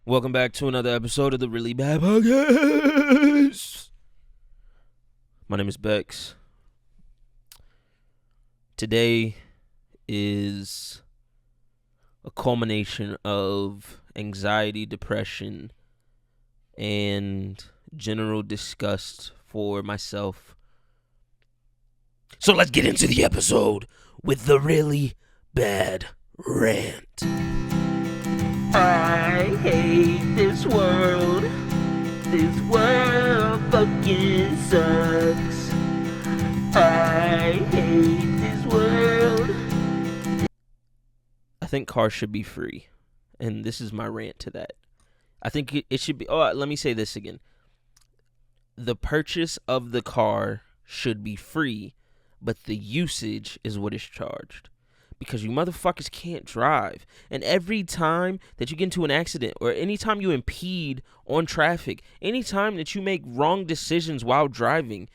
Welcome back to another episode of the Really Bad Podcast. My name is Bex. Today is a culmination of anxiety, depression, and general disgust for myself. So let's get into the episode with the Really Bad Rant. I hate this world. This world fucking sucks. I hate this world. I think cars should be free. And this is my rant to that. I think it should be... Oh, let me say this again. The purchase of the car should be free, but the usage is what is charged. Because you motherfuckers can't drive. And every time that you get into an accident, or anytime you impede on traffic, anytime that you make wrong decisions while driving,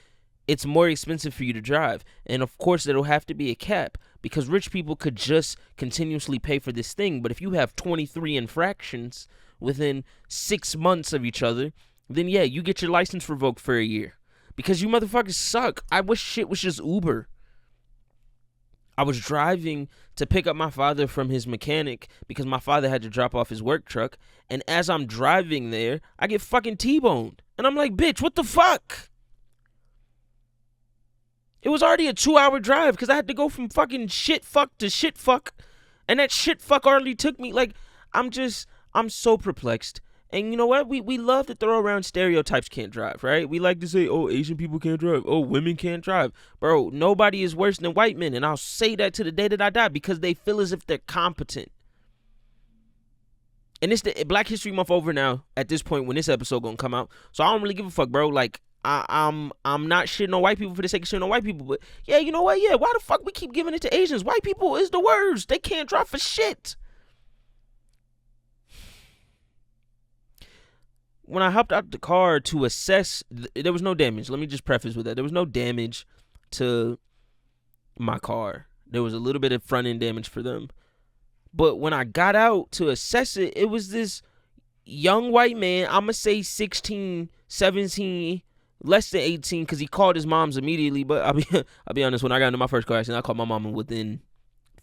it's more expensive for you to drive. And of course, there'll have to be a cap, because rich people could just continuously pay for this thing. But if you have 23 infractions within 6 months of each other, then yeah, you get your license revoked for a year. Because you motherfuckers suck. I wish shit was just Uber. I was driving to pick up my father from his mechanic because my father had to drop off his work truck. And as I'm driving there, I get fucking T-boned. And I'm like, bitch, what the fuck? It was already a 2-hour drive because I had to go from fucking shit fuck to shit fuck. And that shit fuck already took me. Like, I'm so perplexed. And you know what? We love to throw around stereotypes can't drive, right? We like to say, oh, Asian people can't drive. Oh, women can't drive. Bro, nobody is worse than white men. And I'll say that to the day that I die because they feel as if they're competent. And it's the Black History Month over now at this point when this episode gonna come out. So I don't really give a fuck, bro. Like, I'm not shitting on white people for the sake of shitting on white people. But yeah, you know what? Yeah, why the fuck we keep giving it to Asians? White people is the worst. They can't drive for shit. When I hopped out the car to assess, there was no damage. Let me just preface with that. There was no damage to my car. There was a little bit of front end damage for them. But when I got out to assess it, it was this young white man. I'm going to say 16, 17, less than 18 because he called his mom's immediately. But I'll be honest, when I got into my first car accident, I called my mom within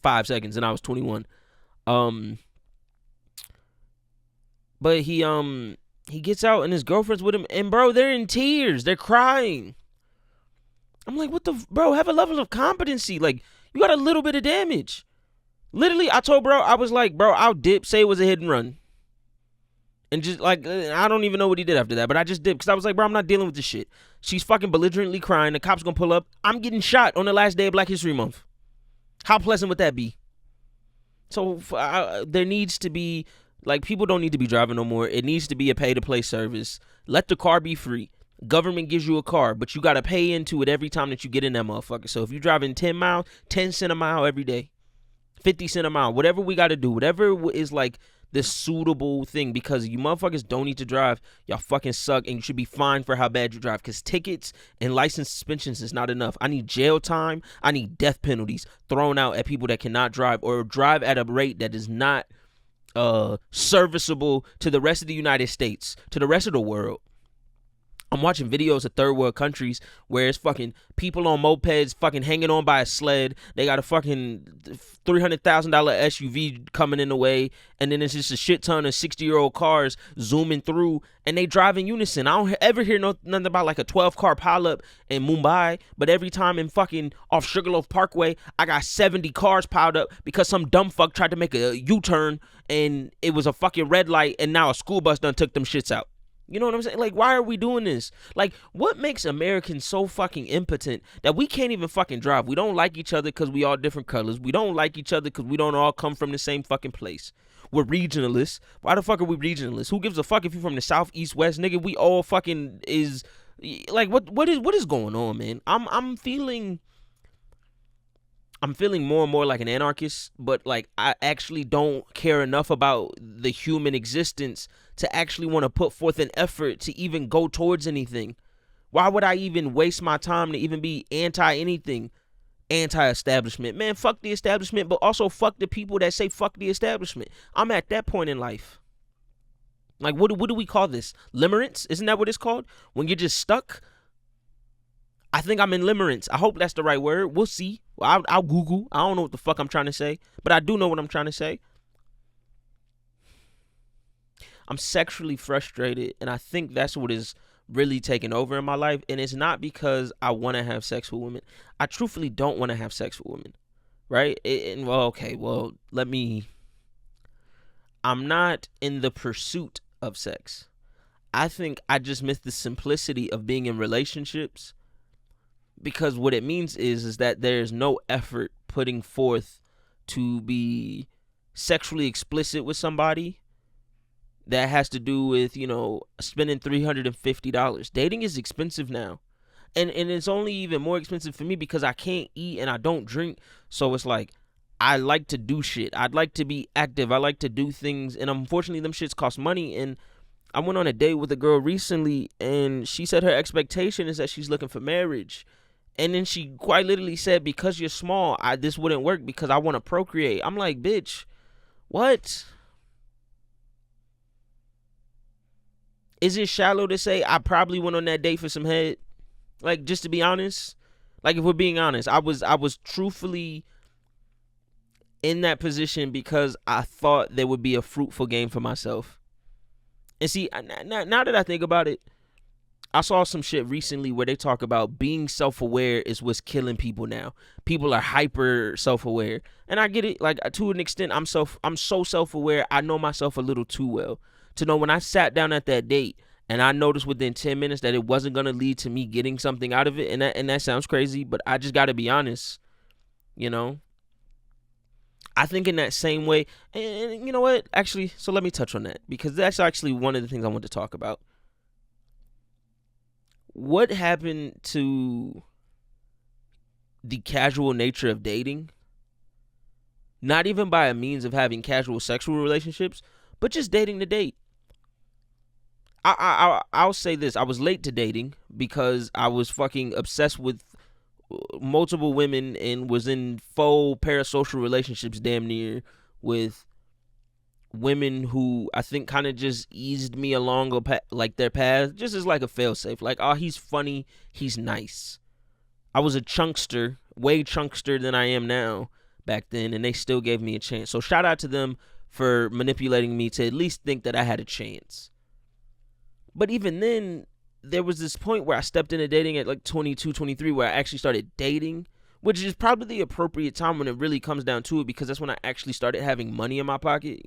5 seconds and I was 21. But he gets out and his girlfriend's with him. And, bro, they're in tears. They're crying. I'm like, bro, have a level of competency. Like, you got a little bit of damage. Literally, I told bro, I was like, bro, I'll dip. Say it was a hit and run. And just, like, I don't even know what he did after that. But I just dipped because I was like, bro, I'm not dealing with this shit. She's fucking belligerently crying. The cop's going to pull up. I'm getting shot on the last day of Black History Month. How pleasant would that be? So, there needs to be... Like, people don't need to be driving no more. It needs to be a pay-to-play service. Let the car be free. Government gives you a car, but you got to pay into it every time that you get in that motherfucker. So if you're driving 10 miles, 10 cents a mile every day, 50 cents a mile, whatever we got to do, whatever is like the suitable thing, because you motherfuckers don't need to drive. Y'all fucking suck, and you should be fined for how bad you drive, because tickets and license suspensions is not enough. I need jail time. I need death penalties thrown out at people that cannot drive or drive at a rate that is not serviceable to the rest of the United States, to the rest of the world. I'm watching videos of third world countries where it's fucking people on mopeds fucking hanging on by a sled. They got a fucking $300,000 SUV coming in the way, and then it's just a shit ton of 60-year-old cars zooming through, and they drive in unison. I don't ever hear nothing about like a 12-car pileup in Mumbai, but every time in fucking off Sugarloaf Parkway, I got 70 cars piled up because some dumb fuck tried to make a U-turn, and it was a fucking red light, and now a school bus done took them shits out. You know what I'm saying? Like, why are we doing this? Like, what makes Americans so fucking impotent that we can't even fucking drive? We don't like each other because we all different colors. We don't like each other because we don't all come from the same fucking place. We're regionalists. Why the fuck are we regionalists? Who gives a fuck if you're from the south, east, west, nigga? We all fucking is like, what is going on, man? I'm feeling more and more like an anarchist, but like I actually don't care enough about the human existence to actually want to put forth an effort to even go towards anything. Why would I even waste my time to even be anti-anything? Anti-establishment. Man, fuck the establishment, but also fuck the people that say fuck the establishment. I'm at that point in life. Like, what do we call this? Limerence? Isn't that what it's called? When you're just stuck? I think I'm in limerence. I hope that's the right word. We'll see. I'll Google. I don't know what the fuck I'm trying to say, but I do know what I'm trying to say. I'm sexually frustrated, and I think that's what is really taking over in my life. And it's not because I want to have sex with women. I truthfully don't want to have sex with women, right? I'm not in the pursuit of sex. I think I just miss the simplicity of being in relationships, because what it means is that there's no effort putting forth to be sexually explicit with somebody that has to do with, spending $350. Dating is expensive now. And it's only even more expensive for me because I can't eat and I don't drink. So it's like, I like to do shit. I'd like to be active. I like to do things. And unfortunately, them shits cost money. And I went on a date with a girl recently, and she said her expectation is that she's looking for marriage. And then she quite literally said, because you're small, this wouldn't work because I want to procreate. I'm like, bitch, what? Is it shallow to say I probably went on that date for some head? Like, just to be honest, like, if we're being honest, I was truthfully in that position because I thought there would be a fruitful game for myself. And see, now that I think about it, I saw some shit recently where they talk about being self-aware is what's killing people now. People are hyper self-aware. And I get it. Like, to an extent, I'm so self-aware. I know myself a little too well to know when I sat down at that date and I noticed within 10 minutes that it wasn't going to lead to me getting something out of it. And that sounds crazy, but I just got to be honest, I think in that same way, and you know what? Actually, so let me touch on that, because that's actually one of the things I want to talk about. What happened to the casual nature of dating? Not even by a means of having casual sexual relationships, but just dating to date. I'll say this. I was late to dating because I was fucking obsessed with multiple women and was in faux parasocial relationships damn near with women who I think kind of just eased me along like their path, just as like a failsafe. Like, oh, he's funny, he's nice. I was a chunkster, way chunkster than I am now back then, and they still gave me a chance. So shout out to them for manipulating me to at least think that I had a chance. But even then, there was this point where I stepped into dating at like 22, 23, where I actually started dating, which is probably the appropriate time when it really comes down to it, because that's when I actually started having money in my pocket.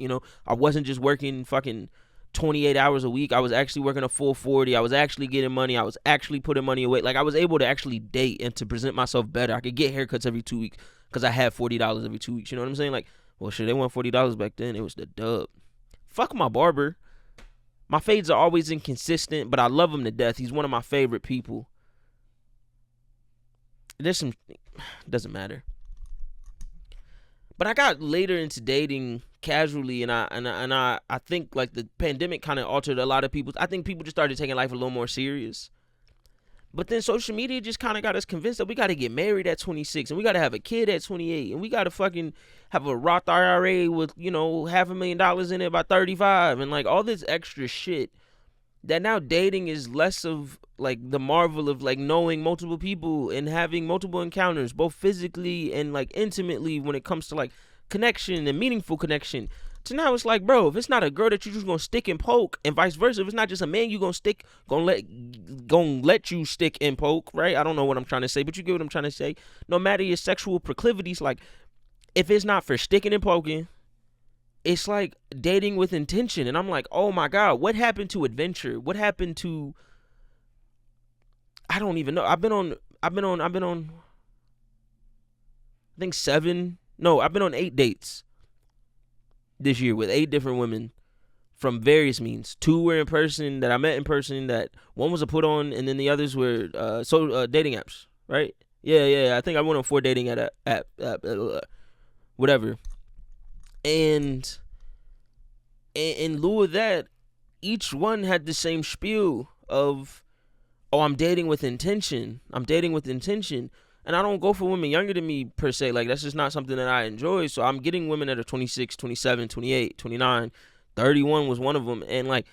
I wasn't just working fucking 28 hours a week. I was actually working a full 40. I was actually getting money. I was actually putting money away. Like, I was able to actually date and to present myself better. I could get haircuts every 2 weeks because I had $40 every 2 weeks. You know what I'm saying? Like, well, shit, they want $40 back then. It was the dub. Fuck my barber. My fades are always inconsistent, but I love him to death. He's one of my favorite people. Doesn't matter. But I got later into dating casually, and I think like the pandemic kind of altered a lot of people. I think people just started taking life a little more serious. But then social media just kind of got us convinced that we got to get married at 26, and we got to have a kid at 28, and we got to fucking have a Roth IRA with, $500,000 in it by 35, and like all this extra shit. That now dating is less of like the marvel of like knowing multiple people and having multiple encounters, both physically and like intimately, when it comes to like connection and meaningful connection. So now it's like, bro, if it's not a girl that you just gonna stick and poke, and vice versa, if it's not just a man you gonna let you stick and poke, right? I don't know what I'm trying to say, but you get what I'm trying to say. No matter your sexual proclivities, like, if it's not for sticking and poking, it's like dating with intention. And I'm like, oh my God, what happened to adventure? What happened to, I don't even know. I've been on I think I've been on 8 dates this year with 8 different women from various means. 2 were in person, that I met in person, that one was a put on, and then the others were dating apps, right? Yeah. I think I went on 4 dating app whatever. And in lieu of that, each one had the same spiel of, oh, I'm dating with intention. And I don't go for women younger than me per se. Like, that's just not something that I enjoy. So I'm getting women that are 26, 27, 28, 29, 31 was one of them. And like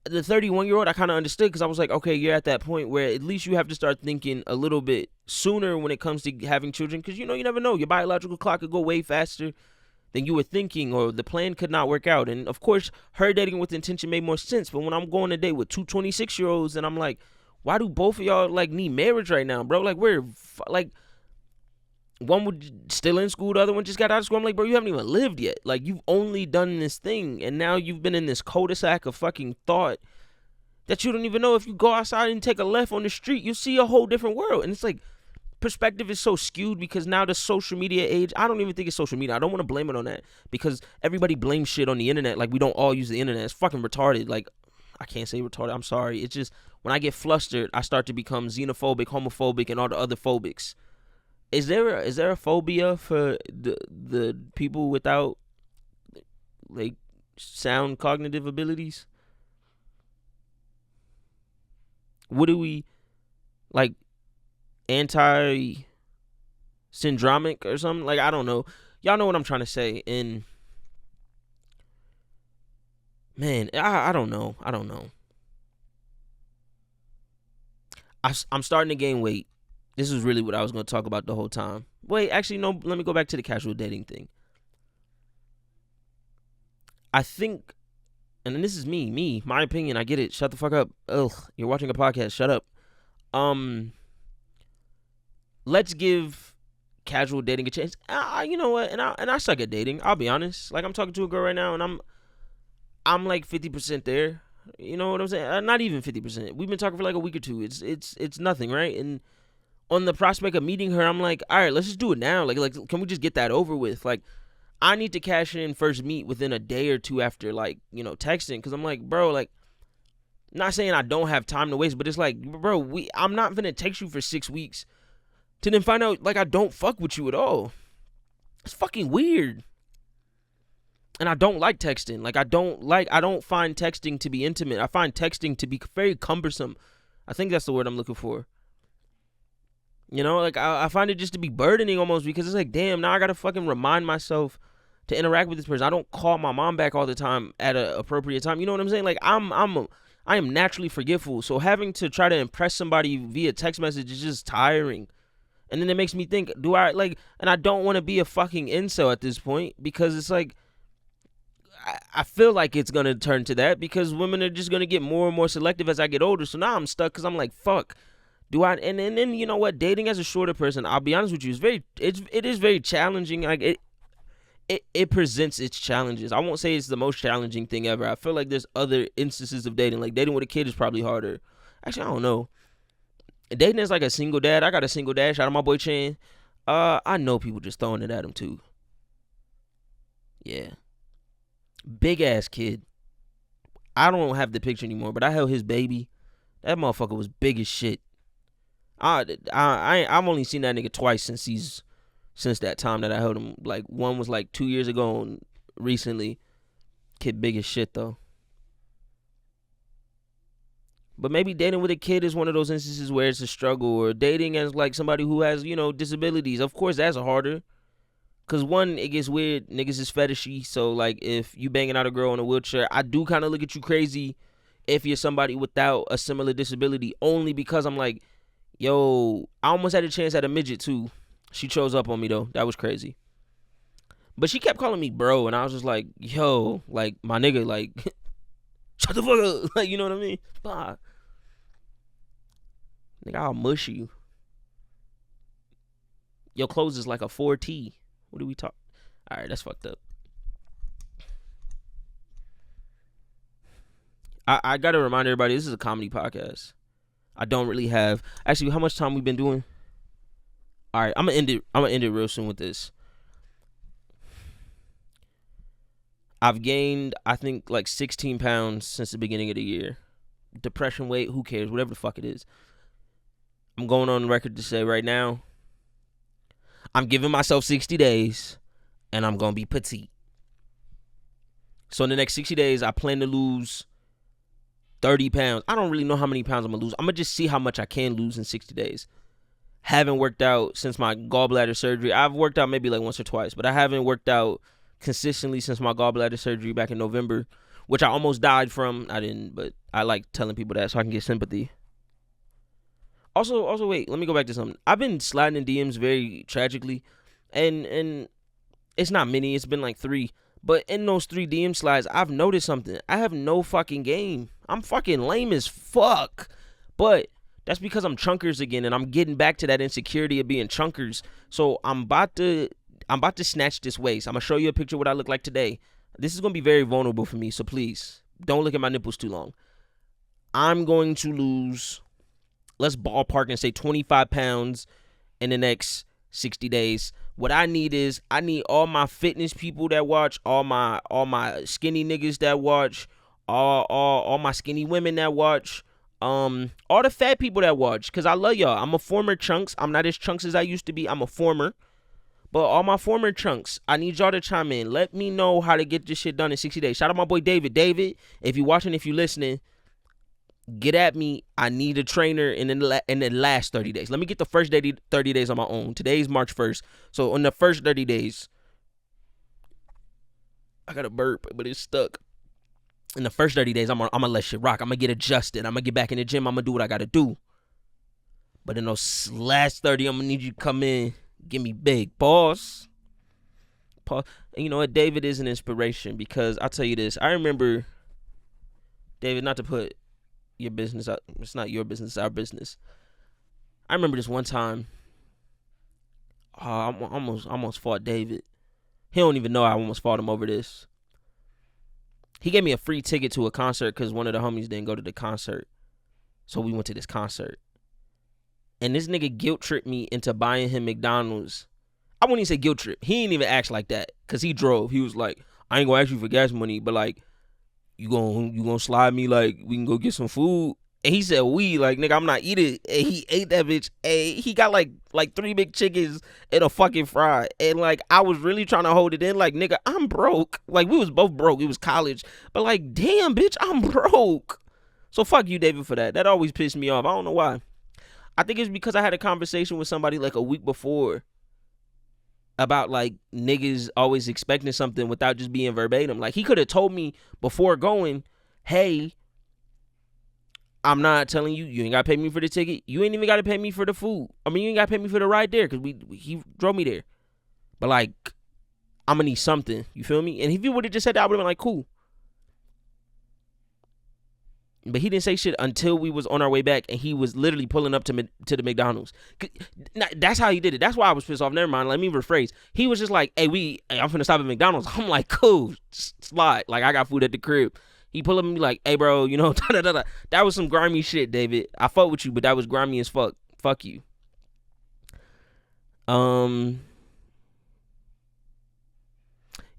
the 31-year-old, I kind of understood because I was like, okay, you're at that point where at least you have to start thinking a little bit sooner when it comes to having children, because you never know, your biological clock could go way faster than you were thinking, or the plan could not work out. And of course, her dating with intention made more sense. But when I'm going to date with two 26-year-olds, and I'm like, why do both of y'all like need marriage right now, bro? Like we're like, one was still in school, the other one just got out of school. I'm like, bro, you haven't even lived yet. Like, you've only done this thing, and now you've been in this cul-de-sac of fucking thought that you don't even know. If you go outside and take a left on the street, you see a whole different world. And it's like, perspective is so skewed because now the social media age, I don't even think it's social media. I don't want to blame it on that, because everybody blames shit on the internet. Like, we don't all use the internet. It's fucking retarded. Like, I can't say retarded. I'm sorry. It's just, when I get flustered, I start to become xenophobic, homophobic, and all the other phobics. Is there a phobia for the people without like sound cognitive abilities? What do we like, anti syndromic or something? Like, I don't know. Y'all know what I'm trying to say. And man, I don't know. I'm starting to gain weight. This is really what I was going to talk about the whole time. Wait, actually, no, let me go back to the casual dating thing. I think, and this is my opinion, I get it. Shut the fuck up. Ugh, you're watching a podcast. Shut up. Let's give casual dating a chance. You know what? And I suck at dating. I'll be honest. Like, I'm talking to a girl right now, and I'm like 50% there. You know what I'm saying? Not even 50%. We've been talking for like a week or two. It's nothing, right? And on the prospect of meeting her, I'm like, all right, let's just do it now. Like, can we just get that over with? Like, I need to cash in first meet within a day or two after, like, texting. Because I'm like, bro, like, not saying I don't have time to waste, but it's like, bro, I'm not going to text you for 6 weeks to then find out, like, I don't fuck with you at all. It's fucking weird. And I don't like texting. Like, I don't find texting to be intimate. I find texting to be very cumbersome. I think that's the word I'm looking for. Like, I find it just to be burdening almost, because it's like, damn, now I gotta fucking remind myself to interact with this person. I don't call my mom back all the time at an appropriate time. You know what I'm saying? Like, I am naturally forgetful, so having to try to impress somebody via text message is just tiring. And then it makes me think, do I, like, and I don't want to be a fucking incel at this point, because it's like, I feel like it's gonna turn to that, because women are just gonna get more and more selective as I get older. So now I'm stuck, because I'm like, fuck. Do I, and then you know what? Dating as a shorter person, I'll be honest with you, it is very challenging. Like, it presents its challenges. I won't say it's the most challenging thing ever. I feel like there's other instances of dating. Like, dating with a kid is probably harder. Actually, I don't know. Dating as like a single dad. I got a single dad. Shout out my boy Chan. I know people just throwing it at him too. Yeah. Big ass kid. I don't have the picture anymore, but I held his baby. That motherfucker was big as shit. I've only seen that nigga twice since that time that I held him. Like, one was like 2 years ago, and recently, kid big as shit though. But maybe dating with a kid is one of those instances where it's a struggle, or dating as like somebody who has, disabilities. Of course, that's harder. Cause one, it gets weird. Niggas is fetishy. So like, if you banging out a girl in a wheelchair, I do kind of look at you crazy if you're somebody without a similar disability. Only because I'm like, yo, I almost had a chance at a midget too. She chose up on me though. That was crazy. But she kept calling me bro, and I was just like, yo, like, my nigga, like, shut the fuck up. Like, you know what I mean? Bah. Nigga, I'll mush you. Your clothes is like a 4T. What do we talk? All right, that's fucked up. I gotta remind everybody, this is a comedy podcast. I don't really have, actually, how much time we been doing? All right, I'm gonna end it real soon with this. I've gained, I think, like 16 pounds since the beginning of the year. Depression weight, who cares? Whatever the fuck it is. I'm going on record to say right now, I'm giving myself 60 days, and I'm gonna be petite. So in the next 60 days, I plan to lose 30 pounds. I don't really know how many pounds I'm gonna lose. I'm gonna just see how much I can lose in 60 days. Haven't worked out since my gallbladder surgery. I've worked out maybe like once or twice, but I haven't worked out consistently since my gallbladder surgery back in November, which I almost died from. I didn't, but I like telling people that so I can get sympathy. Also, wait, let me go back to something. I've been sliding in DMs very tragically, and it's not many. It's been like 3. But in those 3 DM slides, I've noticed something. I have no fucking game. I'm fucking lame as fuck. But that's because I'm chunkers again, and I'm getting back to that insecurity of being chunkers. So I'm about to snatch this waist. I'm gonna show you a picture of what I look like today. This is gonna be very vulnerable for me, so please don't look at my nipples too long. I'm going to lose, let's ballpark and say 25 pounds in the next 60 days. What I need is I need all my fitness people that watch, all my skinny niggas that watch, all my skinny women that watch, all the fat people that watch, cause I love y'all. I'm a former chunks. I'm not as chunks as I used to be. I'm a former. But all my former chunks, I need y'all to chime in. Let me know how to get this shit done in 60 days. Shout out my boy David. David, if you're watching, if you're listening, get at me. I need a trainer in the last 30 days. Let me get the first 30 days on my own. Today's March 1st. So in the first 30 days, I got a burp, but it's stuck. In the first 30 days, I'm gonna let shit rock. I'm gonna get adjusted. I'm gonna get back in the gym. I'm gonna do what I gotta do. But in those last 30, I'm gonna need you to come in. Give me big. Pause. And you know what? David is an inspiration because I'll tell you this. I remember, David, not to put your business out. It's not your business, it's our business. I remember this one time. I almost fought David. He don't even know I almost fought him over this. He gave me a free ticket to a concert because one of the homies didn't go to the concert. So we went to this concert. And this nigga guilt tripped me into buying him McDonald's. I wouldn't even say guilt trip. He ain't even act like that because he drove. He was like, I ain't gonna ask you for gas money, but like, you gonna slide me like we can go get some food. And he said like, nigga, I'm not eating. And he ate that bitch. And he got like 3 big chickens and a fucking fry. And like, I was really trying to hold it in. Like, nigga, I'm broke. Like, we was both broke. It was college. But like, damn, bitch, I'm broke. So fuck you, David, for that. That always pissed me off. I don't know why. I think it's because I had a conversation with somebody like a week before about like niggas always expecting something without just being verbatim. Like, he could have told me before going, hey, I'm not telling you, you ain't gotta pay me for the ticket. You ain't even gotta pay me for the food. I mean, you ain't gotta pay me for the ride there because he drove me there. But like, I'm gonna need something. You feel me? And if he would have just said that, I would have been like, cool. But he didn't say shit until we was on our way back, and he was literally pulling up to the McDonald's. That's how he did it. That's why I was pissed off. Never mind. Let me rephrase. He was just like, hey, I'm finna stop at McDonald's. I'm like, cool, slide. Like, I got food at the crib. He pull up and be like, hey, bro, you know, da-da-da-da. That was some grimy shit, David. I fuck with you, but that was grimy as fuck. Fuck you.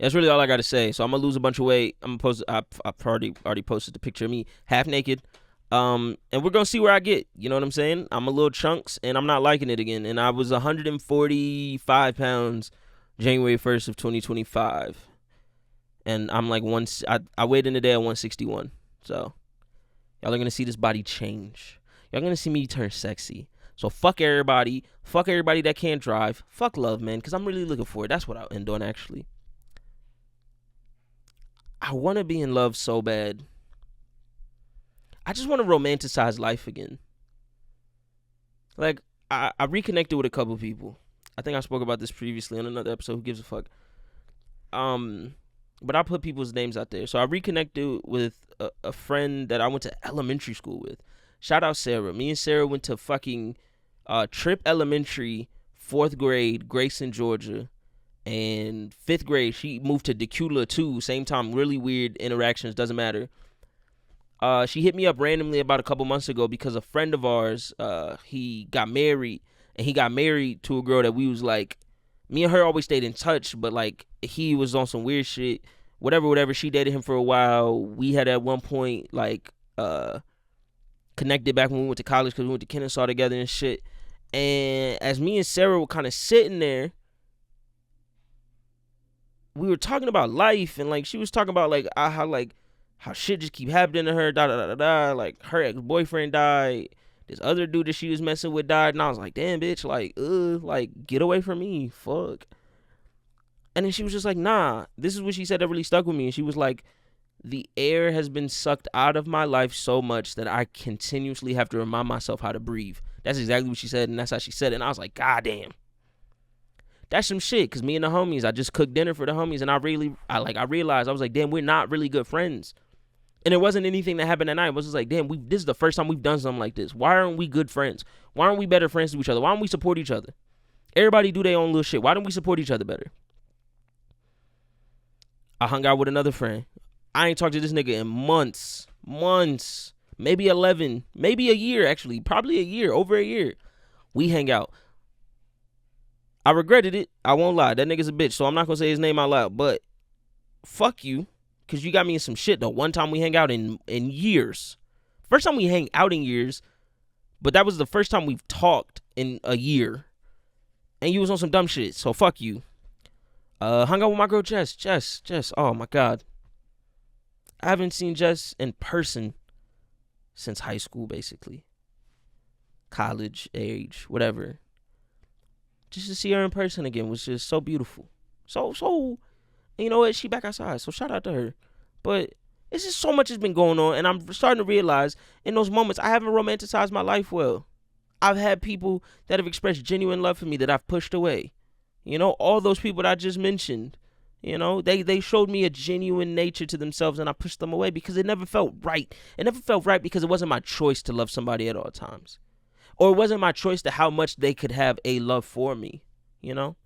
That's really all I gotta say. So I'm gonna lose a bunch of weight. I'm gonna post. I've already posted the picture of me half naked. And we're gonna see where I get. You know what I'm saying? I'm a little chunks, and I'm not liking it again. And I was 145 pounds January 1st of 2025, and I'm like I weighed in today at 161. So y'all are gonna see this body change. Y'all gonna see me turn sexy. So fuck everybody. Fuck everybody that can't drive. Fuck love, man. Cause I'm really looking for it. That's what I'll end on actually. I want to be in love so bad. I just want to romanticize life again. Like, I reconnected with a couple people. I think I spoke about this previously on another episode. Who gives a fuck? But I put people's names out there. So I reconnected with a friend that I went to elementary school with. Shout out Sarah. Me and Sarah went to fucking Tripp Elementary, 4th grade, Grayson, Georgia. And 5th grade, she moved to Decula too. Same time, really weird interactions. Doesn't matter. She hit me up randomly about a couple months ago because a friend of ours, he got married. And he got married to a girl that we was like, me and her always stayed in touch. But like, he was on some weird shit. Whatever. She dated him for a while. We had at one point like connected back when we went to college because we went to Kennesaw together and shit. And as me and Sarah were kind of sitting there, we were talking about life, and like she was talking about like how shit just keep happening to her, like her ex-boyfriend died, this other dude that she was messing with died, and I was like, damn, bitch, like get away from me, fuck. And then she was just like, nah, this is what she said that really stuck with me, and she was like, The air has been sucked out of my life so much that I continuously have to remind myself how to breathe. That's exactly what she said, and that's how she said it. And I was like, God damn. That's some shit, because me and the homies, I just cooked dinner for the homies, and I realized, I was like, damn, we're not really good friends. And it wasn't anything that happened that night. It was just like, damn, this is the first time we've done something like this. Why aren't we good friends? Why aren't we better friends to each other? Why don't we support each other? Everybody do their own little shit. Why don't we support each other better? I hung out with another friend. I ain't talked to this nigga in months, maybe 11, maybe a year, actually, probably a year, over a year. We hang out. I regretted it. I won't lie. That nigga's a bitch, so I'm not going to say his name out loud, but fuck you, because you got me in some shit, though. One time we hang out in years. First time we hang out in years, but that was the first time we've talked in a year, and you was on some dumb shit, so fuck you. Hung out with my girl Jess, oh my God. I haven't seen Jess in person since high school, basically. College age, whatever. Just to see her in person again was just so beautiful. So, you know what? She back outside, so shout out to her. But it's just so much has been going on, and I'm starting to realize in those moments I haven't romanticized my life well. I've had people that have expressed genuine love for me that I've pushed away. You know, all those people that I just mentioned. You know, they showed me a genuine nature to themselves, and I pushed them away because it never felt right. It never felt right because it wasn't my choice to love somebody at all times. Or it wasn't my choice to how much they could have a love for me, you know?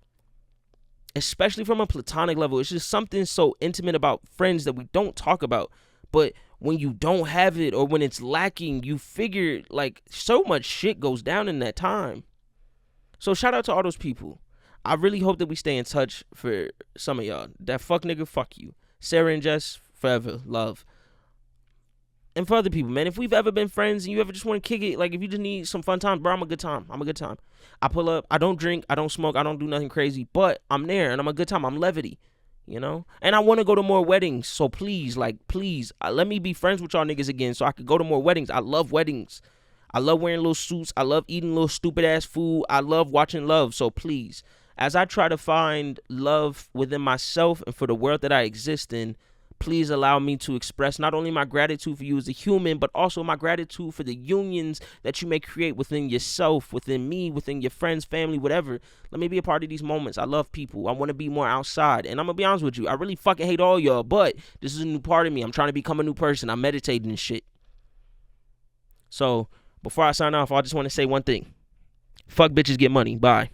Especially from a platonic level. It's just something so intimate about friends that we don't talk about. But when you don't have it or when it's lacking, you figure, like, so much shit goes down in that time. So shout out to all those people. I really hope that we stay in touch for some of y'all. That fuck nigga, fuck you. Sarah and Jess, forever, love. And for other people, man, if we've ever been friends and you ever just want to kick it, like if you just need some fun time, bro, I'm a good time. I pull up, I don't drink, I don't smoke, I don't do nothing crazy, but I'm there and I'm a good time. I'm levity, you know? And I want to go to more weddings, so please, let me be friends with y'all niggas again so I could go to more weddings. I love weddings. I love wearing little suits. I love eating little stupid ass food. I love watching love, so please. As I try to find love within myself and for the world that I exist in, please allow me to express not only my gratitude for you as a human, but also my gratitude for the unions that you may create within yourself, within me, within your friends, family, whatever. Let me be a part of these moments. I love people. I want to be more outside. And I'm going to be honest with you. I really fucking hate all y'all, but this is a new part of me. I'm trying to become a new person. I'm meditating and shit. So before I sign off, I just want to say one thing. Fuck bitches, get money. Bye.